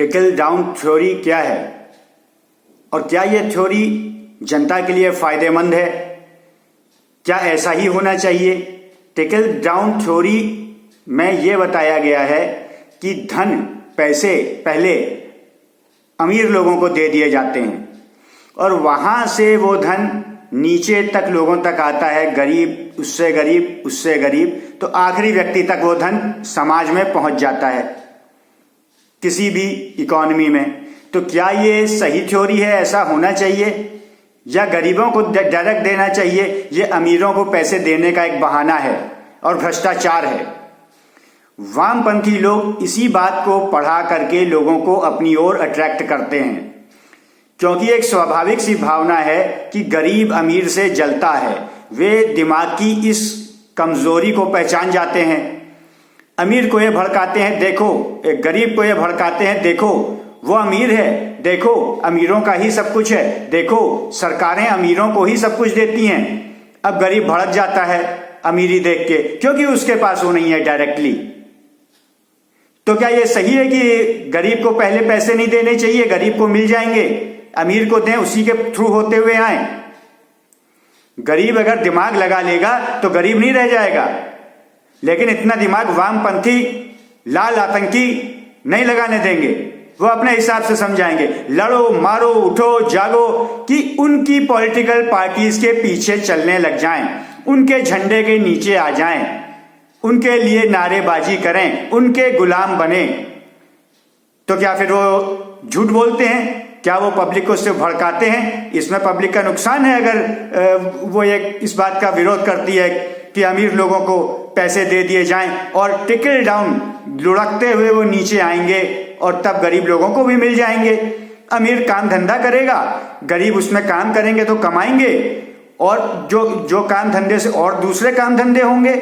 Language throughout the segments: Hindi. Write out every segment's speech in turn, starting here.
ट्रिकल डाउन थ्योरी क्या है और क्या यह थ्योरी जनता के लिए फायदेमंद है? क्या ऐसा ही होना चाहिए? ट्रिकल डाउन थ्योरी में यह बताया गया है कि धन पैसे पहले अमीर लोगों को दे दिए जाते हैं और वहां से वो धन नीचे तक लोगों तक आता है, गरीब उससे गरीब उससे गरीब, तो आखिरी व्यक्ति तक वो धन समाज में पहुंच जाता है किसी भी इकोनॉमी में। तो क्या ये सही थ्योरी है? ऐसा होना चाहिए या गरीबों को डायरेक्ट देना चाहिए? ये अमीरों को पैसे देने का एक बहाना है और भ्रष्टाचार है। वामपंथी लोग इसी बात को पढ़ा करके लोगों को अपनी ओर अट्रैक्ट करते हैं, क्योंकि एक स्वाभाविक सी भावना है कि गरीब अमीर से जलता है। वे दिमाग की इस कमजोरी को पहचान जाते हैं। अमीर को ये भड़काते हैं, देखो, एक गरीब को ये भड़काते हैं, देखो वो अमीर है, देखो अमीरों का ही सब कुछ है, देखो सरकारें अमीरों को ही सब कुछ देती हैं। अब गरीब भड़क जाता है अमीरी देख के, क्योंकि उसके पास वो नहीं है डायरेक्टली। तो क्या ये सही है कि गरीब को पहले पैसे नहीं देने चाहिए? गरीब को मिल जाएंगे, अमीर को दें, उसी के थ्रू होते हुए आए। गरीब अगर दिमाग लगा लेगा तो गरीब नहीं रह जाएगा, लेकिन इतना दिमाग वामपंथी लाल आतंकी नहीं लगाने देंगे। वो अपने हिसाब से समझाएंगे, लड़ो मारो उठो जागो, कि उनकी पॉलिटिकल पार्टीज के पीछे चलने लग जाएं, उनके झंडे के नीचे आ जाएं, उनके लिए नारेबाजी करें, उनके गुलाम बने। तो क्या फिर वो झूठ बोलते हैं? क्या वो पब्लिक को सिर्फ भड़काते हैं? इसमें पब्लिक का नुकसान है अगर वो एक इस बात का विरोध करती है कि अमीर लोगों को पैसे दे दिए जाएं और ट्रिकल डाउन लुढ़कते हुए वो नीचे आएंगे और तब गरीब लोगों को भी मिल जाएंगे। अमीर काम धंधा करेगा, गरीब उसमें काम करेंगे तो कमाएंगे, और जो काम धंधे से और दूसरे काम धंधे होंगे।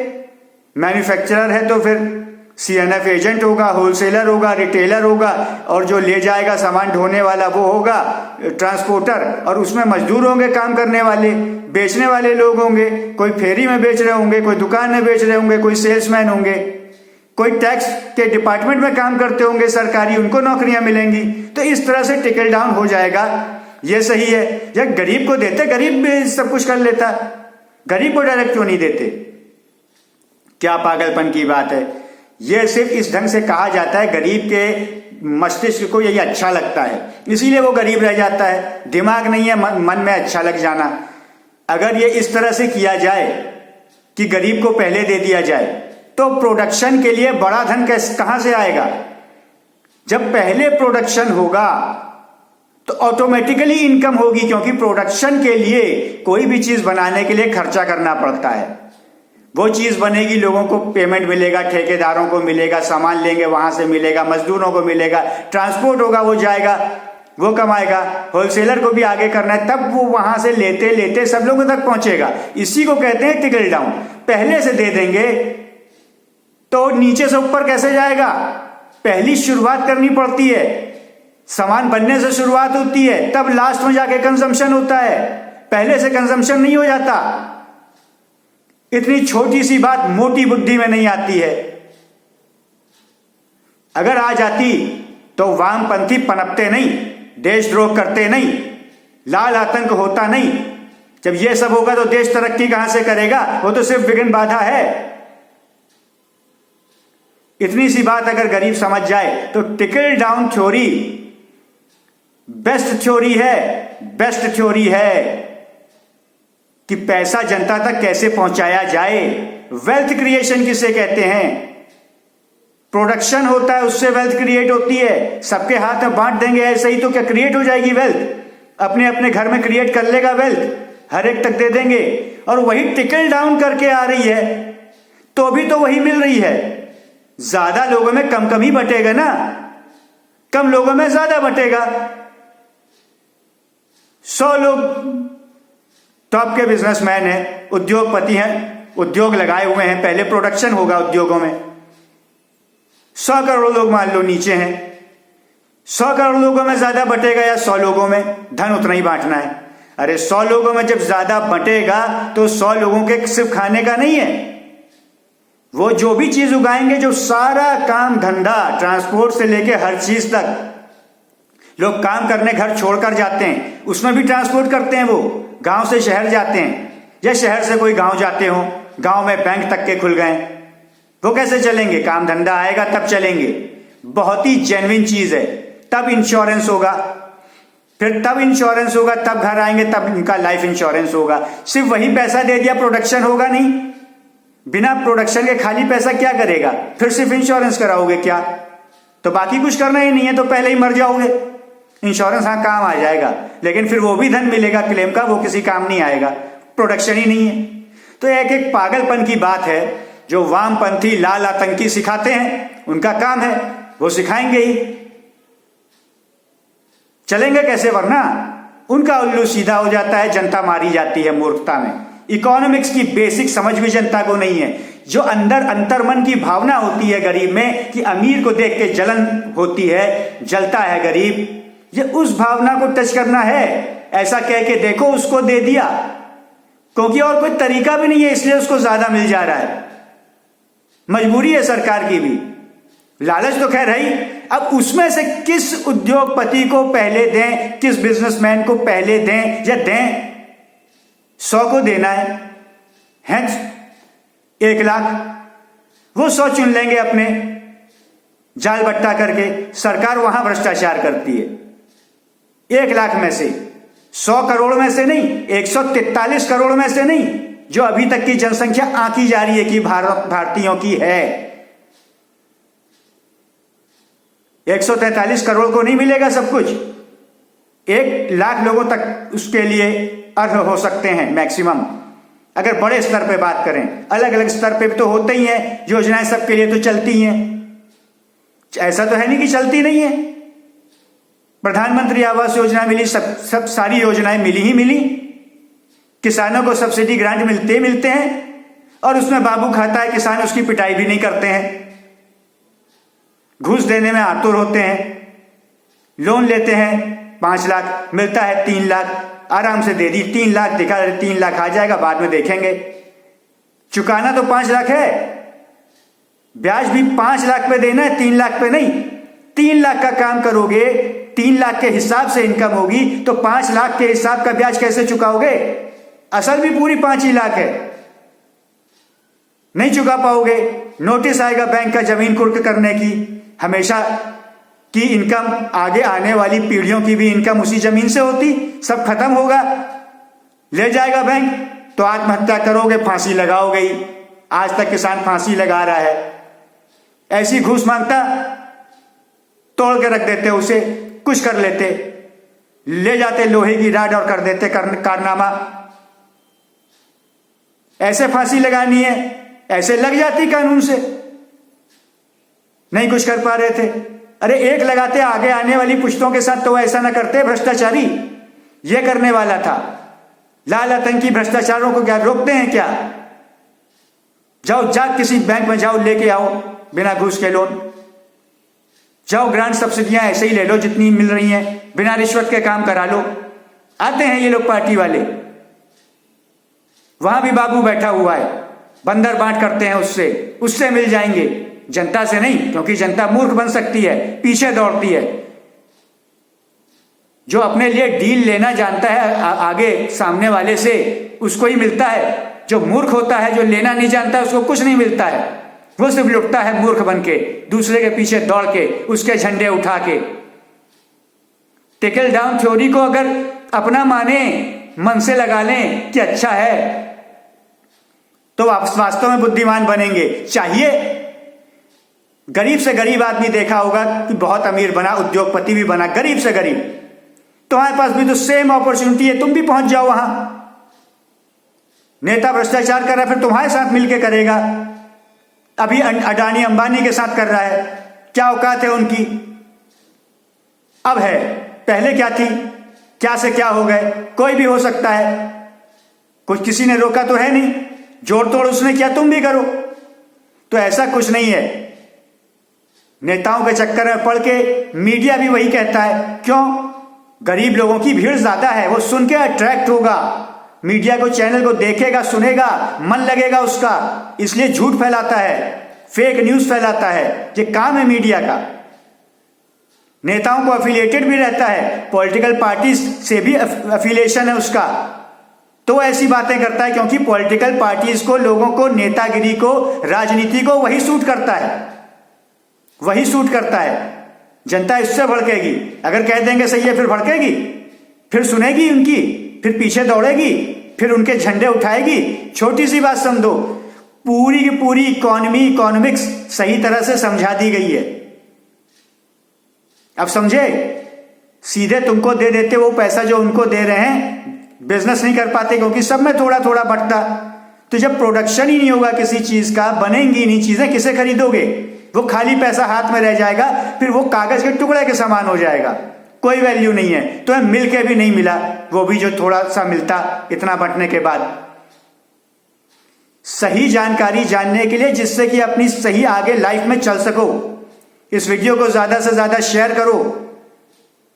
मैन्युफैक्चरर है तो फिर सीएनएफ एजेंट होगा, होलसेलर होगा, रिटेलर होगा, और जो ले जाएगा सामान ढोने वाला वो होगा ट्रांसपोर्टर, और उसमें मजदूर होंगे काम करने वाले, बेचने वाले लोग होंगे, कोई फेरी में बेच रहे होंगे, कोई दुकान में बेच रहे होंगे, कोई सेल्समैन होंगे, कोई टैक्स के डिपार्टमेंट में काम करते होंगे सरकारी, उनको नौकरियां मिलेंगी। तो इस तरह से ट्रिकल डाउन हो जाएगा। ये सही है? या गरीब को देते, गरीब भी सब कुछ कर लेता, गरीब को डायरेक्ट क्यों नहीं देते? क्या पागलपन की बात है। यह सिर्फ इस ढंग से कहा जाता है, गरीब के मस्तिष्क को यही अच्छा लगता है, इसीलिए वो गरीब रह जाता है। दिमाग नहीं है, मन में अच्छा लग जाना। अगर ये इस तरह से किया जाए कि गरीब को पहले दे दिया जाए, तो प्रोडक्शन के लिए बड़ा धन कहां से आएगा? जब पहले प्रोडक्शन होगा तो ऑटोमेटिकली इनकम होगी, क्योंकि प्रोडक्शन के लिए कोई भी चीज बनाने के लिए खर्चा करना पड़ता है। वो चीज बनेगी, लोगों को पेमेंट मिलेगा, ठेकेदारों को मिलेगा, सामान लेंगे वहां से मिलेगा, मजदूरों को मिलेगा, ट्रांसपोर्ट होगा, वो जाएगा, वो कमाएगा, होलसेलर को भी आगे करना है, तब वो वहां से लेते लेते सब लोगों तक पहुंचेगा। इसी को कहते हैं ट्रिकल डाउन। पहले से दे देंगे तो नीचे से ऊपर कैसे जाएगा? पहली शुरुआत करनी पड़ती है, सामान बनने से शुरुआत होती है, तब लास्ट में जाके कंजम्पशन होता है, पहले से कंजम्पशन नहीं हो जाता। इतनी छोटी सी बात मोटी बुद्धि में नहीं आती है। अगर आ जाती तो वामपंथी पनपते नहीं, देशद्रोह करते नहीं, लाल आतंक होता नहीं। जब यह सब होगा तो देश तरक्की कहां से करेगा? वो तो सिर्फ विघ्न बाधा है। इतनी सी बात अगर गरीब समझ जाए तो trickle down theory best theory है, बेस्ट थ्योरी है कि पैसा जनता तक कैसे पहुंचाया जाए। वेल्थ क्रिएशन किसे कहते हैं? प्रोडक्शन होता है, उससे वेल्थ क्रिएट होती है। सबके हाथ में बांट देंगे ऐसे ही तो क्या क्रिएट हो जाएगी वेल्थ? अपने अपने घर में क्रिएट कर लेगा वेल्थ, हर एक तक दे देंगे। और वही ट्रिकल डाउन करके आ रही है तो भी तो वही मिल रही है। ज्यादा लोगों में कम कम ही बटेगा ना, कम लोगों में ज्यादा बटेगा। 100 लोग टॉप के बिजनेसमैन हैं, उद्योगपति हैं, उद्योग लगाए हुए हैं, पहले प्रोडक्शन होगा उद्योगों में। 100 करोड़ लोग मान लो नीचे हैं, 100 करोड़ लोगों में ज्यादा बटेगा या 100 लोगों में? धन उतना ही बांटना है। अरे 100 लोगों में जब ज्यादा बटेगा तो 100 लोगों के सिर्फ खाने का नहीं है, वो जो भी चीज उगाएंगे, जो सारा काम धंधा ट्रांसपोर्ट से लेके हर चीज तक लोग काम करने घर छोड़कर जाते हैं, उसमें भी ट्रांसपोर्ट करते हैं, वो गांव से शहर जाते हैं या शहर से कोई गांव जाते हो, गांव में बैंक तक के खुल गए, वो कैसे चलेंगे? काम धंधा आएगा तब चलेंगे। बहुत ही जेन्युइन चीज है। तब इंश्योरेंस होगा, फिर तब इंश्योरेंस होगा, तब घर आएंगे, तब इनका लाइफ इंश्योरेंस होगा। सिर्फ वही पैसा दे दिया, प्रोडक्शन होगा नहीं। बिना प्रोडक्शन के खाली पैसा क्या करेगा? फिर सिर्फ इंश्योरेंस कराओगे क्या? तो बाकी कुछ करना ही नहीं है, तो पहले ही मर जाओगे। इंश्योरेंस हाँ काम आ जाएगा, लेकिन फिर वो भी धन मिलेगा क्लेम का, वो किसी काम नहीं आएगा, प्रोडक्शन ही नहीं है। तो एक एक पागलपन की बात है जो वामपंथी लाल आतंकी सिखाते हैं, उनका काम है, वो सिखाएंगे ही। चलेंगे कैसे? वरना उनका उल्लू सीधा हो जाता है, जनता मारी जाती है मूर्खता में। इकोनॉमिक्स की बेसिक समझ भी जनता को नहीं है। जो अंदर अंतर्मन की भावना होती है गरीब में कि अमीर को देख के जलन होती है, जलता है गरीब, ये उस भावना को टच करना है। ऐसा कह के देखो, उसको दे दिया, क्योंकि और कोई तरीका भी नहीं है, इसलिए उसको ज्यादा मिल जा रहा है। मजबूरी है सरकार की भी, लालच तो खैर है ही। अब उसमें से किस उद्योगपति को पहले दें, किस बिजनेसमैन को पहले दें, या दें 100 को देना है 1 लाख, वो 100 चुन लेंगे अपने जाल बट्टा करके। सरकार वहां भ्रष्टाचार करती है। 1 लाख में से 100 करोड़ में से नहीं, 143 करोड़ में से नहीं, जो अभी तक की जनसंख्या आंकी जा रही है कि भारतीयों की है। 143 करोड़ को नहीं मिलेगा सब कुछ। 1 लाख लोगों तक उसके लिए अर्ह हो सकते हैं मैक्सिमम, अगर बड़े स्तर पे बात करें। अलग अलग स्तर पे भी तो होते ही हैं योजनाएं, सबके लिए तो चलती हैं। ऐसा तो है नहीं कि चलती नहीं है। प्रधानमंत्री आवास योजना मिली, सब सारी योजनाएं मिली ही मिली। किसानों को सब्सिडी ग्रांट मिलते हैं, और उसमें बाबू खाता है किसान, उसकी पिटाई भी नहीं करते हैं। घूस देने में आतुर होते हैं। लोन लेते हैं 5 लाख, मिलता है 3 लाख, आराम से दे दी। 3 लाख दिखा, 3 लाख आ जाएगा, बाद में देखेंगे। चुकाना तो 5 लाख है, ब्याज भी 5 लाख पे देना है, 3 लाख पे नहीं। 3 लाख का काम करोगे, 3 लाख के हिसाब से इनकम होगी, तो 5 लाख के हिसाब का ब्याज कैसे चुकाओगे? असल भी पूरी 5 ही लाख है, नहीं चुका पाओगे। नोटिस आएगा बैंक का जमीन कुर्क करने की। हमेशा की इनकम, आगे आने वाली पीढ़ियों की भी इनकम उसी जमीन से होती, सब खत्म होगा, ले जाएगा बैंक, तो आत्महत्या करोगे, फांसी लगाओगे ही। आज तक किसान फांसी लगा रहा है। ऐसी घूस मांगता, तोड़ के रख देते, उसे कुछ कर लेते, ले जाते लोहे की राड और कर देते कारनामा। ऐसे फांसी लगानी है, ऐसे लग जाती कानून से। नहीं कुछ कर पा रहे थे, अरे एक लगाते, आगे आने वाली पुश्तों के साथ तो ऐसा ना करते। भ्रष्टाचारी ये करने वाला था। लाल आतंकी भ्रष्टाचारों को क्या रोकते हैं क्या? जाओ, जा किसी बैंक में जाओ, लेके आओ बिना घूस के लोन। जाओ, ग्रांट सब्सिडियां ऐसे ही ले लो जितनी मिल रही हैं, बिना रिश्वत के काम करा लो। आते हैं ये लोग पार्टी वाले, वहां भी बाबू बैठा हुआ है, बंदर बांट करते हैं, उससे मिल जाएंगे, जनता से नहीं, क्योंकि जनता मूर्ख बन सकती है, पीछे दौड़ती है। जो अपने लिए डील लेना जानता है आगे सामने वाले से, उसको ही मिलता है। जो मूर्ख होता है, जो लेना नहीं जानता, उसको कुछ नहीं मिलता है। वो सिर्फ लुटता है मूर्ख बन के, दूसरे के पीछे दौड़ के, उसके झंडे उठा के। टिकल डाउन थ्योरी को अगर अपना माने, मन से लगा लें कि अच्छा है, तो आप वास्तव में बुद्धिमान बनेंगे। चाहिए गरीब से गरीब आदमी देखा होगा कि बहुत अमीर बना, उद्योगपति भी बना, गरीब से गरीब। तुम्हारे पास भी तो सेम अपॉर्चुनिटी है, तुम भी पहुंच जाओ वहां। नेता भ्रष्टाचार कर रहा है, फिर तुम्हारे साथ मिलकर करेगा। अभी अडानी अंबानी के साथ कर रहा है, क्या औकात है उनकी? अब है, पहले क्या थी? क्या से क्या हो गए? कोई भी हो सकता है, कुछ किसी ने रोका तो है नहीं। जोड़ तोड़ उसने किया, तुम भी करो। तो ऐसा कुछ नहीं है। नेताओं के चक्कर में पड़ के मीडिया भी वही कहता है। क्यों? गरीब लोगों की भीड़ ज्यादा है, वो सुन के अट्रैक्ट होगा, मीडिया को, चैनल को देखेगा, सुनेगा, मन लगेगा उसका, इसलिए झूठ फैलाता है, फेक न्यूज फैलाता है। ये काम है मीडिया का। नेताओं को अफिलिएटेड भी रहता है, पॉलिटिकल पार्टी से भी अफिलिएशन है उसका, तो ऐसी बातें करता है क्योंकि पॉलिटिकल पार्टीज को, लोगों को, नेतागिरी को, राजनीति को वही सूट करता है, वही सूट करता है। जनता इससे भड़केगी। अगर कह देंगे सही है, फिर भड़केगी, फिर सुनेगी उनकी, फिर पीछे दौड़ेगी, फिर उनके झंडे उठाएगी। छोटी सी बात समझो, पूरी की पूरी इकोनॉमिक्स सही तरह से समझा दी गई है। अब समझे, सीधे तुमको दे देते वो पैसा जो उनको दे रहे हैं, बिजनेस नहीं कर पाते क्योंकि सब में थोड़ा थोड़ा बंटता। तो जब प्रोडक्शन ही नहीं होगा किसी चीज का, बनेंगी नहीं चीजें, किसे खरीदोगे? वो खाली पैसा हाथ में रह जाएगा, फिर वो कागज के टुकड़े के समान हो जाएगा, कोई वैल्यू नहीं है। तो मिल के भी नहीं मिला, वो भी जो थोड़ा सा मिलता इतना बंटने के बाद। सही जानकारी जानने के लिए, जिससे कि अपनी सही आगे लाइफ में चल सको, इस वीडियो को ज्यादा से ज्यादा शेयर करो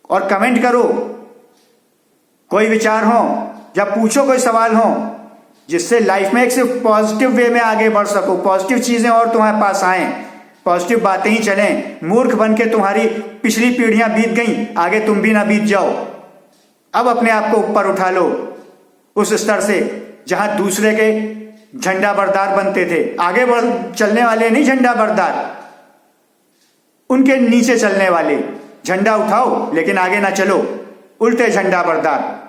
और कमेंट करो। कोई विचार हो या पूछो कोई सवाल हो, जिससे लाइफ में एक सिर्फ पॉजिटिव वे में आगे बढ़ सको, पॉजिटिव चीजें और तुम्हारे पास आए, पॉजिटिव बातें ही चलें। मूर्ख बन के तुम्हारी पिछली पीढ़ियां बीत गई, आगे तुम भी ना बीत जाओ। अब अपने आप को ऊपर उठा लो उस स्तर से जहां दूसरे के झंडा बरदार बनते थे। आगे बढ़ चलने वाले नहीं झंडा बरदार, उनके नीचे चलने वाले। झंडा उठाओ लेकिन आगे ना चलो, उल्टे झंडा बरदार।